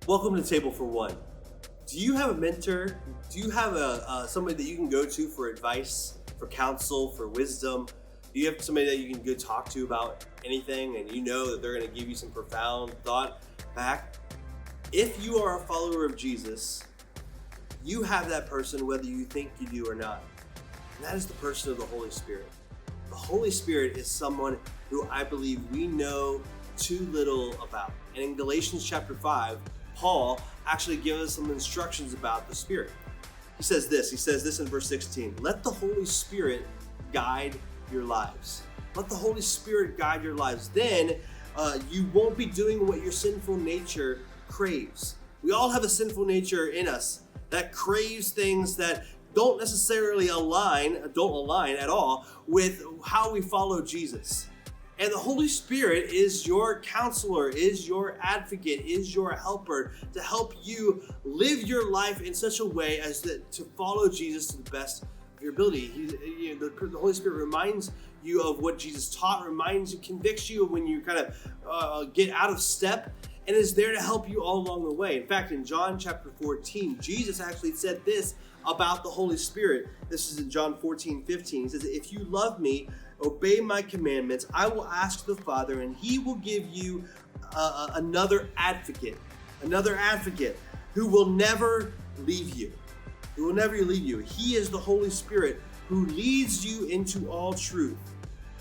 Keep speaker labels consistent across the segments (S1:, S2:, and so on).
S1: Welcome to Table for One. Do you have a mentor? Do you have somebody that you can go to for advice, for counsel, for wisdom? Do you have somebody that you can go talk to about anything and you know that they're going to give you some profound thought back? If you are a follower of Jesus, you have that person whether you think you do or not. And that is the person of the Holy Spirit. The Holy Spirit is someone who I believe we know too little about. And in Galatians chapter 5, Paul actually gives us some instructions about the Spirit. He says this in verse 16, let the Holy Spirit guide your lives. Let the Holy Spirit guide your lives. Then you won't be doing what your sinful nature craves. We all have a sinful nature in us that craves things that don't necessarily align at all with how we follow Jesus. And the Holy Spirit is your counselor, is your advocate, is your helper to help you live your life in such a way as to follow Jesus to the best of your ability. The Holy Spirit reminds you of what Jesus taught, convicts you when you kind of get out of step, and is there to help you all along the way. In fact, in John chapter 14, Jesus actually said this about the Holy Spirit. This is in John 14:15. He says, if you love me, obey my commandments, I will ask the Father, and he will give you another advocate who will never leave you. He is the Holy Spirit who leads you into all truth.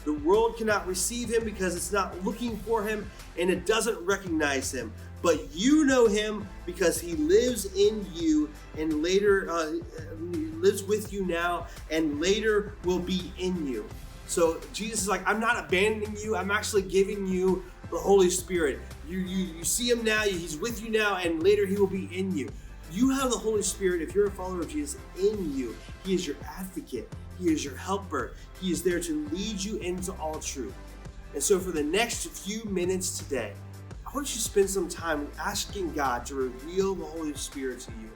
S1: The world cannot receive him because it's not looking for him and it doesn't recognize him. But you know him because he lives in you and later lives with you now and later will be in you. So Jesus is like, I'm not abandoning you. I'm actually giving you the Holy Spirit. You see him now, he's with you now, and later he will be in you. You have the Holy Spirit, if you're a follower of Jesus, in you. He is your advocate. He is your helper. He is there to lead you into all truth. And so for the next few minutes today, I want you to spend some time asking God to reveal the Holy Spirit to you.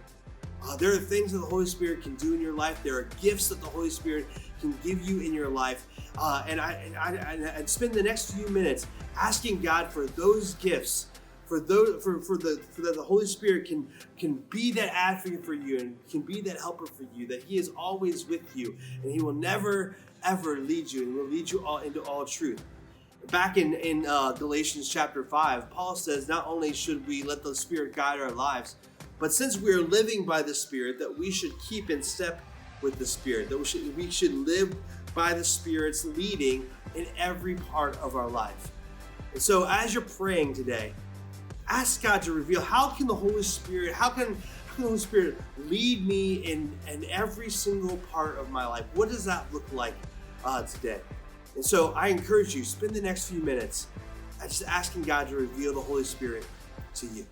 S1: There are things that the Holy Spirit can do in your life. There are gifts that the Holy Spirit can give you in your life. And spend the next few minutes asking God for those gifts, for that the Holy Spirit can be that advocate for you and can be that helper for you, that he is always with you and he will never ever lead you and will lead you all into all truth. Back in Galatians chapter 5, Paul says not only should we let the Spirit guide our lives, but since we are living by the Spirit, that we should keep in step with the Spirit, that we should live by the Spirit's leading in every part of our life. And so as you're praying today, ask God to reveal how can the Holy Spirit lead me in every single part of my life? What does that look like today? And so I encourage you, spend the next few minutes just asking God to reveal the Holy Spirit to you.